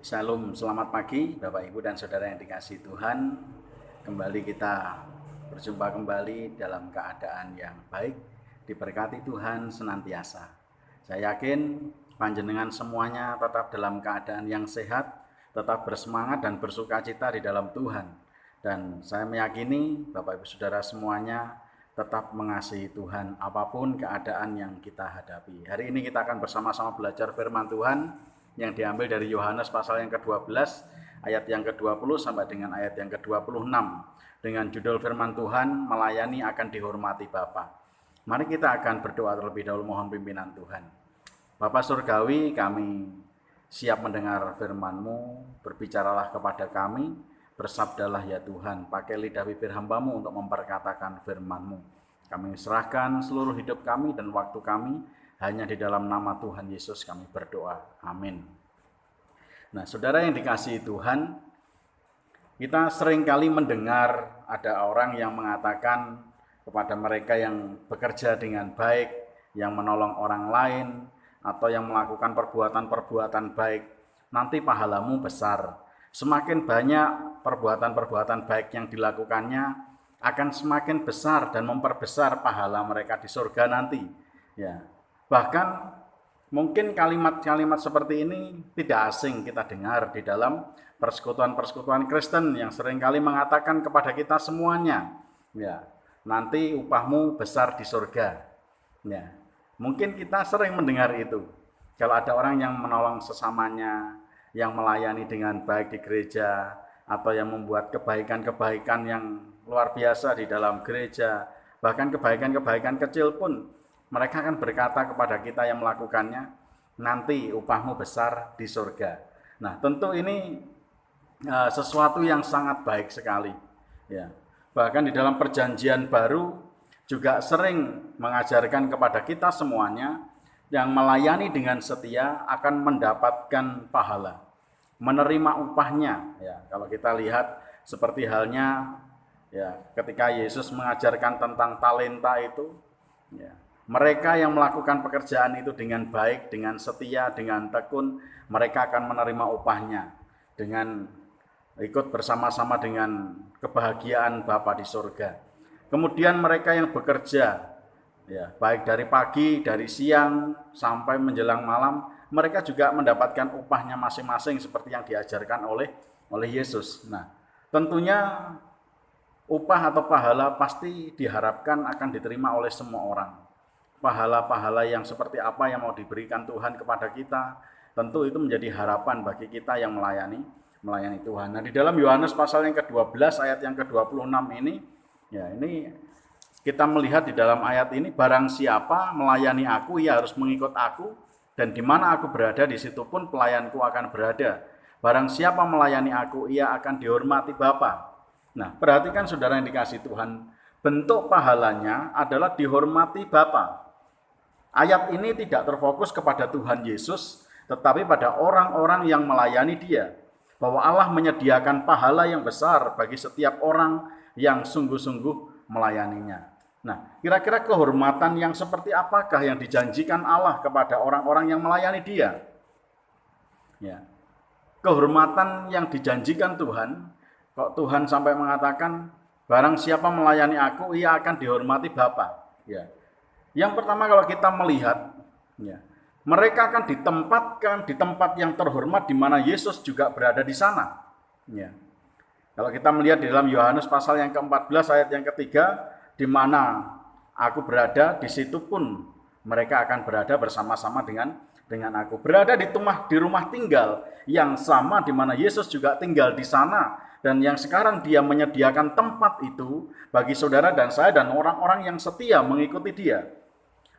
Shalom, selamat pagi Bapak Ibu dan Saudara yang dikasihi Tuhan. Kembali kita berjumpa kembali dalam keadaan yang baik, diberkati Tuhan senantiasa. Saya yakin panjenengan semuanya tetap dalam keadaan yang sehat, tetap bersemangat dan bersukacita di dalam Tuhan. Dan saya meyakini Bapak Ibu Saudara semuanya tetap mengasihi Tuhan apapun keadaan yang kita hadapi. Hari ini kita akan bersama-sama belajar firman Tuhan yang diambil dari Yohanes pasal yang ke-12 ayat yang ke-20 sampai dengan ayat yang ke-26 dengan judul firman Tuhan, melayani akan dihormati Bapa. Mari kita akan berdoa terlebih dahulu, mohon pimpinan Tuhan. Bapa Surgawi, kami siap mendengar firman-Mu, berbicaralah kepada kami, bersabdalah ya Tuhan, pakai lidah bibir hamba-Mu untuk memperkatakan firman-Mu. Kami serahkan seluruh hidup kami dan waktu kami, hanya di dalam nama Tuhan Yesus kami berdoa. Amin. Nah, saudara yang dikasihi Tuhan, kita sering kali mendengar ada orang yang mengatakan kepada mereka yang bekerja dengan baik, yang menolong orang lain, atau yang melakukan perbuatan-perbuatan baik, nanti pahalamu besar. Semakin banyak perbuatan-perbuatan baik yang dilakukannya, akan semakin besar dan memperbesar pahala mereka di surga nanti. Ya. Bahkan mungkin kalimat-kalimat seperti ini tidak asing kita dengar di dalam persekutuan-persekutuan Kristen yang seringkali mengatakan kepada kita semuanya, ya, nanti upahmu besar di surga. Ya, mungkin kita sering mendengar itu. Kalau ada orang yang menolong sesamanya, yang melayani dengan baik di gereja, atau yang membuat kebaikan-kebaikan yang luar biasa di dalam gereja, bahkan kebaikan-kebaikan kecil pun, mereka akan berkata kepada kita yang melakukannya, nanti upahmu besar di surga. Nah, tentu ini sesuatu yang sangat baik sekali. Ya. Bahkan di dalam perjanjian baru juga sering mengajarkan kepada kita semuanya, yang melayani dengan setia akan mendapatkan pahala, menerima upahnya. Ya, kalau kita lihat seperti halnya, ya, ketika Yesus mengajarkan tentang talenta itu, ya, mereka yang melakukan pekerjaan itu dengan baik, dengan setia, dengan tekun, mereka akan menerima upahnya dengan ikut bersama-sama dengan kebahagiaan Bapa di surga. Kemudian mereka yang bekerja, ya, baik dari pagi, dari siang, sampai menjelang malam, mereka juga mendapatkan upahnya masing-masing seperti yang diajarkan oleh Yesus. Nah, tentunya upah atau pahala pasti diharapkan akan diterima oleh semua orang. Pahala-pahala yang seperti apa yang mau diberikan Tuhan kepada kita, tentu itu menjadi harapan bagi kita yang melayani Tuhan. Nah, di dalam Yohanes pasal yang ke-12 ayat yang ke-26 ini, ya, ini kita melihat di dalam ayat ini, barang siapa melayani aku, ia harus mengikut aku, dan di mana aku berada, di situ pun pelayanku akan berada. Barang siapa melayani aku, ia akan dihormati Bapa. Nah, perhatikan saudara yang dikasihi Tuhan, bentuk pahalanya adalah dihormati Bapa. Ayat ini tidak terfokus kepada Tuhan Yesus, tetapi pada orang-orang yang melayani Dia. Bahwa Allah menyediakan pahala yang besar bagi setiap orang yang sungguh-sungguh melayaninya. Nah, kira-kira kehormatan yang seperti apakah yang dijanjikan Allah kepada orang-orang yang melayani Dia? Ya. Kehormatan yang dijanjikan Tuhan, kok Tuhan sampai mengatakan, barang siapa melayani aku, ia akan dihormati Bapa. Ya. Yang pertama, kalau kita melihat, ya, mereka akan ditempatkan di tempat yang terhormat di mana Yesus juga berada di sana. Ya. Kalau kita melihat di dalam Yohanes pasal yang ke-14 ayat yang ketiga, di mana aku berada, di situ pun mereka akan berada bersama-sama dengan aku. Berada di rumah tinggal yang sama di mana Yesus juga tinggal di sana, dan yang sekarang Dia menyediakan tempat itu bagi saudara dan saya dan orang-orang yang setia mengikuti Dia.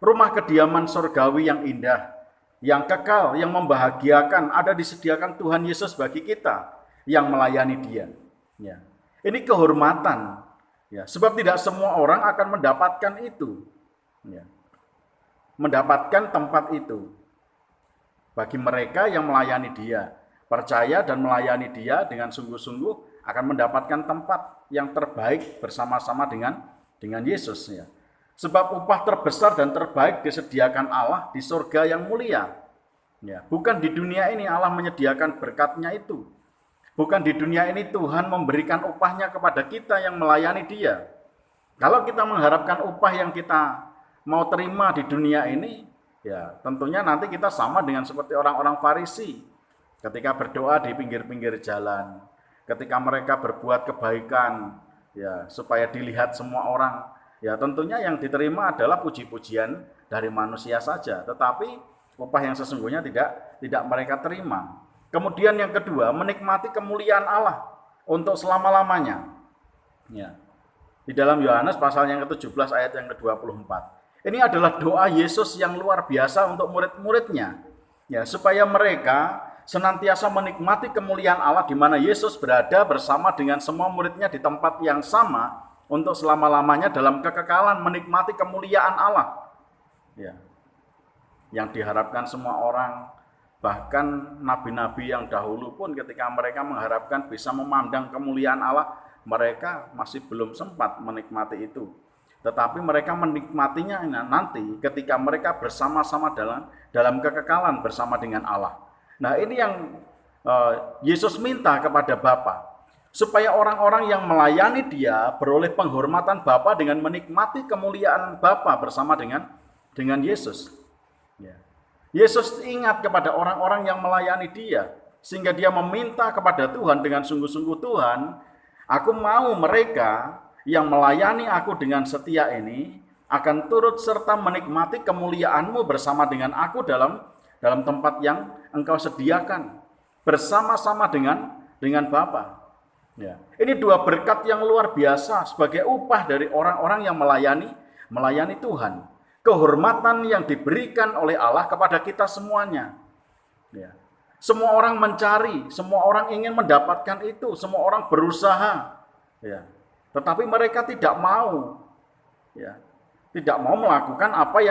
Rumah kediaman surgawi yang indah, yang kekal, yang membahagiakan, ada disediakan Tuhan Yesus bagi kita yang melayani Dia. Ya. Ini kehormatan. Ya, sebab tidak semua orang akan mendapatkan itu. Ya. Mendapatkan tempat itu. Bagi mereka yang melayani Dia, percaya dan melayani Dia dengan sungguh-sungguh, akan mendapatkan tempat yang terbaik bersama-sama dengan Yesus. Ya. Sebab upah terbesar dan terbaik disediakan Allah di surga yang mulia. Ya, bukan di dunia ini Allah menyediakan berkatnya itu. Bukan di dunia ini Tuhan memberikan upahnya kepada kita yang melayani Dia. Kalau kita mengharapkan upah yang kita mau terima di dunia ini, ya tentunya nanti kita sama dengan seperti orang-orang Farisi. Ketika berdoa di pinggir-pinggir jalan, ketika mereka berbuat kebaikan, ya supaya dilihat semua orang, ya tentunya yang diterima adalah puji-pujian dari manusia saja. Tetapi upah yang sesungguhnya tidak mereka terima. Kemudian yang kedua, menikmati kemuliaan Allah untuk selama-lamanya. Ya. Di dalam Yohanes pasal yang ke-17 ayat yang ke-24. Ini adalah doa Yesus yang luar biasa untuk murid-muridnya. Ya, supaya mereka senantiasa menikmati kemuliaan Allah di mana Yesus berada bersama dengan semua muridnya di tempat yang sama untuk selama-lamanya dalam kekekalan menikmati kemuliaan Allah. Ya. Yang diharapkan semua orang, bahkan nabi-nabi yang dahulu pun ketika mereka mengharapkan bisa memandang kemuliaan Allah, mereka masih belum sempat menikmati itu. Tetapi mereka menikmatinya nanti ketika mereka bersama-sama dalam kekekalan bersama dengan Allah. Nah, ini yang Yesus minta kepada Bapa, supaya orang-orang yang melayani Dia beroleh penghormatan Bapa dengan menikmati kemuliaan Bapa bersama dengan Yesus. Ya. Yesus ingat kepada orang-orang yang melayani Dia, sehingga Dia meminta kepada Tuhan dengan sungguh-sungguh, Tuhan, aku mau mereka yang melayani aku dengan setia ini akan turut serta menikmati kemuliaan-Mu bersama dengan aku dalam tempat yang Engkau sediakan bersama-sama dengan Bapa. Ya. Ini dua berkat yang luar biasa sebagai upah dari orang-orang yang melayani Tuhan. Kehormatan yang diberikan oleh Allah kepada kita semuanya. Ya. Semua orang mencari, semua orang ingin mendapatkan itu, semua orang berusaha. Ya. Tetapi mereka tidak mau. Ya. Tidak mau melakukan apa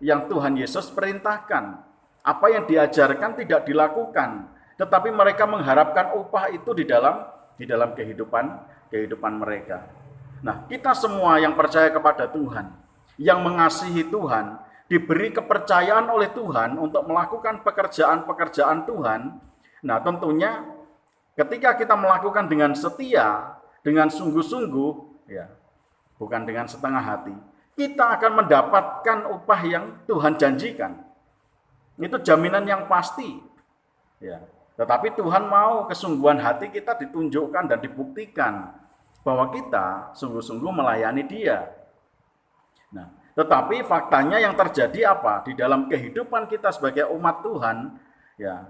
yang Tuhan Yesus perintahkan. Apa yang diajarkan tidak dilakukan. Tetapi mereka mengharapkan upah itu di dalam kehidupan mereka. Nah, kita semua yang percaya kepada Tuhan, yang mengasihi Tuhan, diberi kepercayaan oleh Tuhan untuk melakukan pekerjaan-pekerjaan Tuhan. Nah, tentunya ketika kita melakukan dengan setia, dengan sungguh-sungguh, ya, bukan dengan setengah hati, kita akan mendapatkan upah yang Tuhan janjikan. Itu jaminan yang pasti. Ya. Tetapi Tuhan mau kesungguhan hati kita ditunjukkan dan dibuktikan bahwa kita sungguh-sungguh melayani Dia. Nah, tetapi faktanya yang terjadi apa? Di dalam kehidupan kita sebagai umat Tuhan, ya,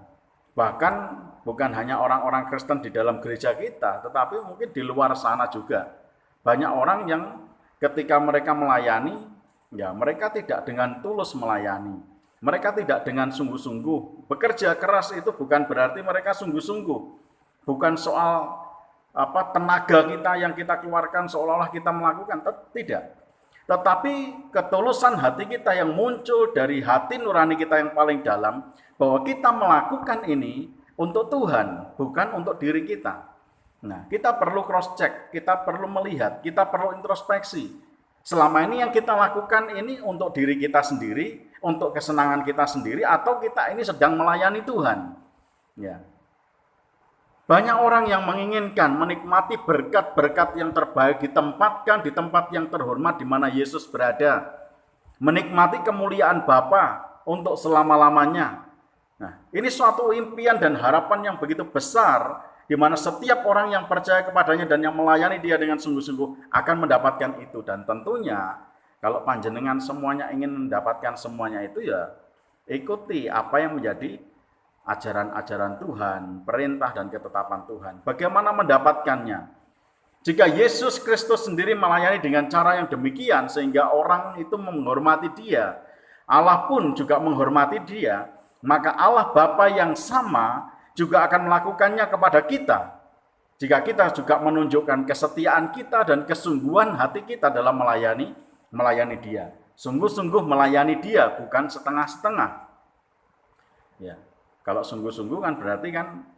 bahkan bukan hanya orang-orang Kristen di dalam gereja kita, tetapi mungkin di luar sana juga. Banyak orang yang ketika mereka melayani, ya mereka tidak dengan tulus melayani. Mereka tidak dengan sungguh-sungguh. Bekerja keras itu bukan berarti mereka sungguh-sungguh. Bukan soal tenaga kita yang kita keluarkan seolah-olah kita melakukan, tidak. Tetapi ketulusan hati kita yang muncul dari hati nurani kita yang paling dalam, bahwa kita melakukan ini untuk Tuhan, bukan untuk diri kita. Nah, kita perlu cross check, kita perlu melihat, kita perlu introspeksi. Selama ini yang kita lakukan ini untuk diri kita sendiri, untuk kesenangan kita sendiri, atau kita ini sedang melayani Tuhan. Ya. Banyak orang yang menginginkan menikmati berkat-berkat yang terbaik ditempatkan di tempat yang terhormat di mana Yesus berada. Menikmati kemuliaan Bapa untuk selama-lamanya. Nah, ini suatu impian dan harapan yang begitu besar di mana setiap orang yang percaya kepadanya dan yang melayani Dia dengan sungguh-sungguh akan mendapatkan itu. Dan tentunya kalau panjenengan semuanya ingin mendapatkan semuanya itu, ya ikuti apa yang menjadi ajaran-ajaran Tuhan, perintah dan ketetapan Tuhan. Bagaimana mendapatkannya? Jika Yesus Kristus sendiri melayani dengan cara yang demikian sehingga orang itu menghormati Dia, Allah pun juga menghormati Dia, maka Allah Bapa yang sama juga akan melakukannya kepada kita. Jika kita juga menunjukkan kesetiaan kita dan kesungguhan hati kita dalam melayani Dia. Sungguh-sungguh melayani Dia, bukan setengah-setengah. Ya. Kalau sungguh-sungguh kan berarti kan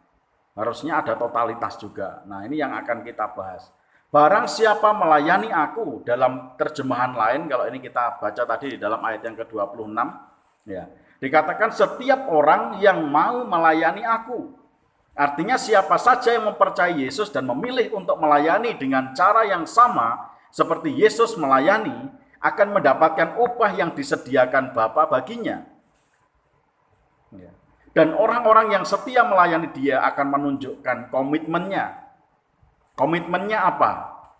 harusnya ada totalitas juga. Nah, ini yang akan kita bahas. Barang siapa melayani aku, dalam terjemahan lain, kalau ini kita baca tadi di dalam ayat yang ke-26, ya. Dikatakan setiap orang yang mau melayani aku. Artinya siapa saja yang mempercayai Yesus dan memilih untuk melayani dengan cara yang sama seperti Yesus melayani, akan mendapatkan upah yang disediakan Bapa baginya. Dan orang-orang yang setia melayani dia akan menunjukkan komitmennya. Komitmennya apa?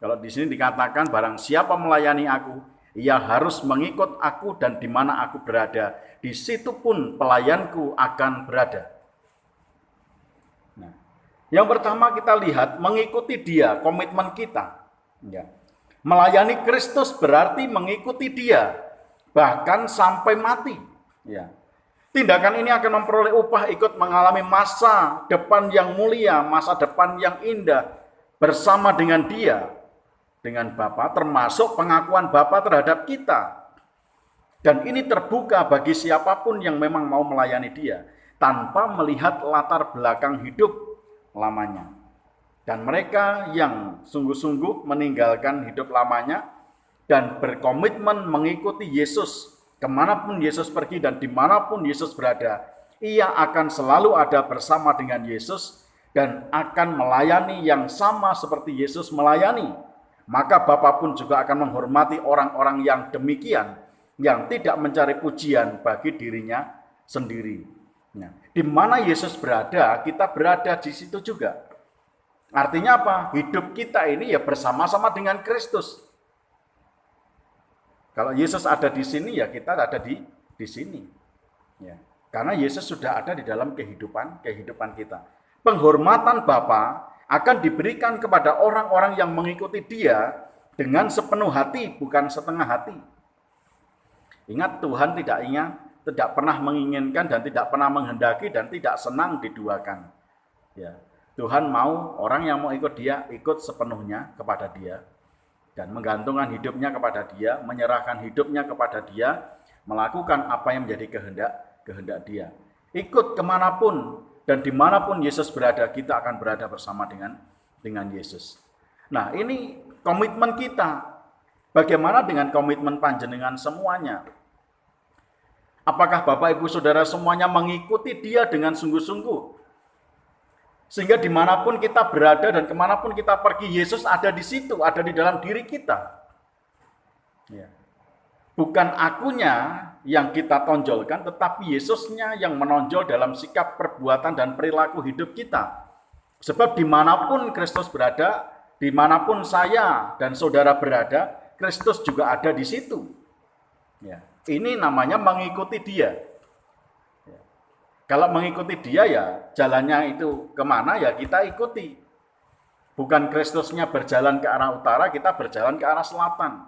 Kalau di sini dikatakan barang siapa melayani aku, ia harus mengikut aku dan di mana aku berada, di situ pun pelayanku akan berada. Nah, yang pertama kita lihat mengikuti dia, komitmen kita. Ya. Melayani Kristus berarti mengikuti dia, bahkan sampai mati. Ya. Tindakan ini akan memperoleh upah ikut mengalami masa depan yang mulia, masa depan yang indah bersama dengan dia, dengan Bapa, termasuk pengakuan Bapa terhadap kita. Dan ini terbuka bagi siapapun yang memang mau melayani dia, tanpa melihat latar belakang hidup lamanya. Dan mereka yang sungguh-sungguh meninggalkan hidup lamanya dan berkomitmen mengikuti Yesus, kemanapun Yesus pergi dan dimanapun Yesus berada, ia akan selalu ada bersama dengan Yesus dan akan melayani yang sama seperti Yesus melayani. Maka Bapa pun juga akan menghormati orang-orang yang demikian, yang tidak mencari pujian bagi dirinya sendiri. Nah, di mana Yesus berada, kita berada di situ juga. Artinya apa? Hidup kita ini ya bersama-sama dengan Kristus. Kalau Yesus ada di sini, ya kita ada di sini. Ya. Karena Yesus sudah ada di dalam kehidupan kita. Penghormatan Bapa akan diberikan kepada orang-orang yang mengikuti dia dengan sepenuh hati, bukan setengah hati. Ingat, Tuhan tidak pernah menginginkan dan tidak pernah menghendaki dan tidak senang diduakan. Ya. Tuhan mau orang yang mau ikut dia, ikut sepenuhnya kepada dia. Dan menggantungkan hidupnya kepada dia, menyerahkan hidupnya kepada dia, melakukan apa yang menjadi kehendak dia. Ikut kemanapun dan dimanapun Yesus berada, kita akan berada bersama dengan Yesus. Nah, ini komitmen kita. Bagaimana dengan komitmen panjenengan semuanya? Apakah Bapak, Ibu, Saudara semuanya mengikuti dia dengan sungguh-sungguh? Sehingga dimanapun kita berada dan kemanapun kita pergi, Yesus ada di situ, ada di dalam diri kita. Ya. Bukan akunya yang kita tonjolkan, tetapi Yesusnya yang menonjol dalam sikap, perbuatan, dan perilaku hidup kita. Sebab dimanapun Kristus berada, dimanapun saya dan saudara berada, Kristus juga ada di situ. Ya. Ini namanya mengikuti dia. Ya. Kalau mengikuti dia ya jalannya itu kemana ya kita ikuti. Bukan Kristusnya berjalan ke arah utara, kita berjalan ke arah selatan.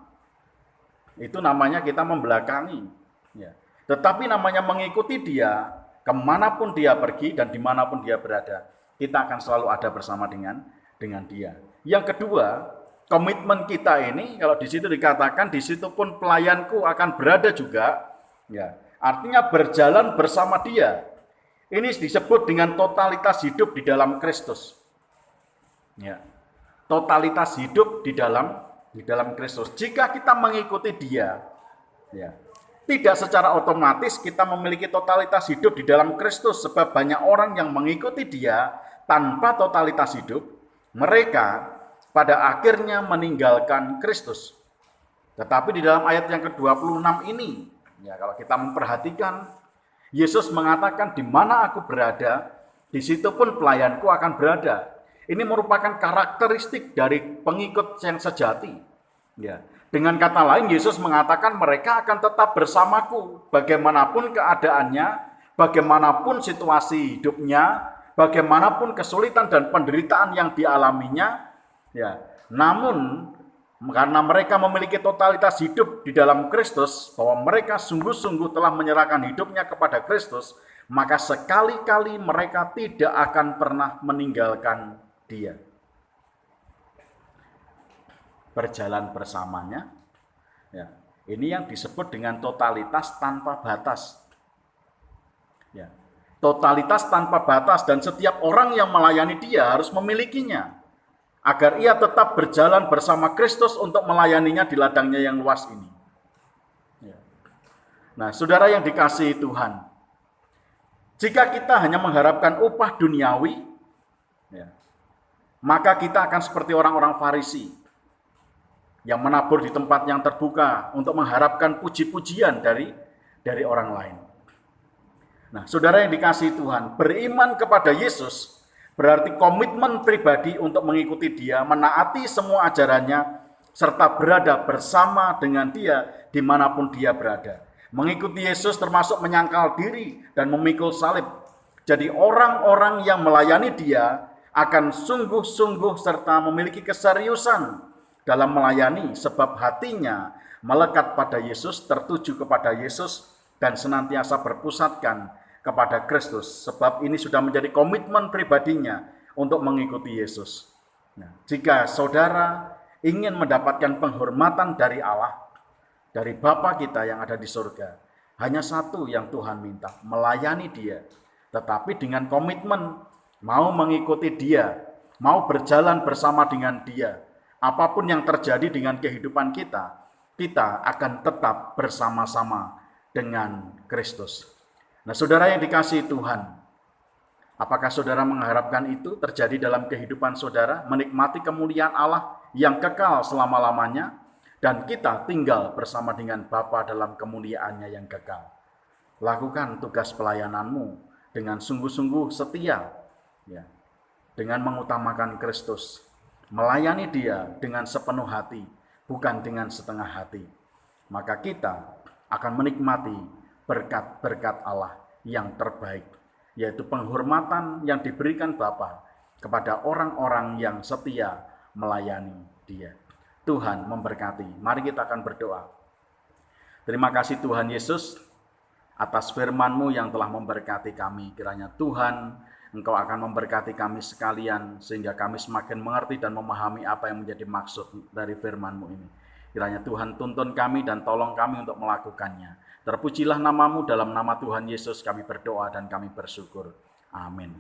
Itu namanya kita membelakangi. Ya. Tetapi namanya mengikuti dia, kemanapun dia pergi dan dimanapun dia berada, kita akan selalu ada bersama dengan dia. Yang kedua, komitmen kita ini, kalau di situ dikatakan, di situ pun pelayanku akan berada juga. Ya. Artinya berjalan bersama dia. Ini disebut dengan totalitas hidup di dalam Kristus. Ya. Totalitas hidup di dalam Kristus. Jika kita mengikuti dia, ya, tidak secara otomatis kita memiliki totalitas hidup di dalam Kristus, sebab banyak orang yang mengikuti dia tanpa totalitas hidup, mereka pada akhirnya meninggalkan Kristus. Tetapi di dalam ayat yang ke-26 ini, ya, kalau kita memperhatikan, Yesus mengatakan, di mana aku berada, di situ pun pelayanku akan berada. Ini merupakan karakteristik dari pengikut yang sejati. Ya. Dengan kata lain, Yesus mengatakan mereka akan tetap bersamaku. Bagaimanapun keadaannya, bagaimanapun situasi hidupnya, bagaimanapun kesulitan dan penderitaan yang dialaminya. Ya. Namun, karena mereka memiliki totalitas hidup di dalam Kristus, bahwa mereka sungguh-sungguh telah menyerahkan hidupnya kepada Kristus, maka sekali-kali mereka tidak akan pernah meninggalkan dia. Berjalan bersamanya, ya, ini yang disebut dengan totalitas tanpa batas. Ya, totalitas tanpa batas, dan setiap orang yang melayani dia harus memilikinya, agar ia tetap berjalan bersama Kristus untuk melayaninya di ladangnya yang luas ini. Ya. Nah, saudara yang dikasihi Tuhan, Jika kita hanya mengharapkan upah duniawi, ya, maka kita akan seperti orang-orang Farisi yang menabur di tempat yang terbuka untuk mengharapkan puji-pujian dari orang lain. Nah, saudara yang dikasihi Tuhan, beriman kepada Yesus berarti komitmen pribadi untuk mengikuti Dia, menaati semua ajarannya, serta berada bersama dengan Dia dimanapun Dia berada. Mengikuti Yesus termasuk menyangkal diri dan memikul salib. Jadi orang-orang yang melayani Dia akan sungguh-sungguh serta memiliki keseriusan dalam melayani, sebab hatinya melekat pada Yesus, tertuju kepada Yesus, dan senantiasa berpusatkan kepada Kristus, sebab ini sudah menjadi komitmen pribadinya untuk mengikuti Yesus. Nah, jika saudara ingin mendapatkan penghormatan dari Allah, dari Bapa kita yang ada di surga, hanya satu yang Tuhan minta, melayani Dia, tetapi dengan komitmen mau mengikuti Dia, mau berjalan bersama dengan Dia. Apapun yang terjadi dengan kehidupan kita, kita akan tetap bersama-sama dengan Kristus. Nah, saudara yang dikasihi Tuhan, apakah saudara mengharapkan itu terjadi dalam kehidupan saudara, menikmati kemuliaan Allah yang kekal selama-lamanya, dan kita tinggal bersama dengan Bapa dalam kemuliaannya yang kekal? Lakukan tugas pelayananmu dengan sungguh-sungguh setia, ya, dengan mengutamakan Kristus, melayani Dia dengan sepenuh hati, bukan dengan setengah hati. Maka kita akan menikmati berkat-berkat Allah yang terbaik, yaitu penghormatan yang diberikan Bapa kepada orang-orang yang setia melayani Dia. Tuhan memberkati. Mari kita akan berdoa. Terima kasih Tuhan Yesus atas firman-Mu yang telah memberkati kami. Kiranya Tuhan, Engkau akan memberkati kami sekalian, sehingga kami semakin mengerti dan memahami apa yang menjadi maksud dari firman-Mu ini. Kiranya Tuhan tuntun kami dan tolong kami untuk melakukannya. Terpujilah nama-Mu, dalam nama Tuhan Yesus kami berdoa dan kami bersyukur. Amin.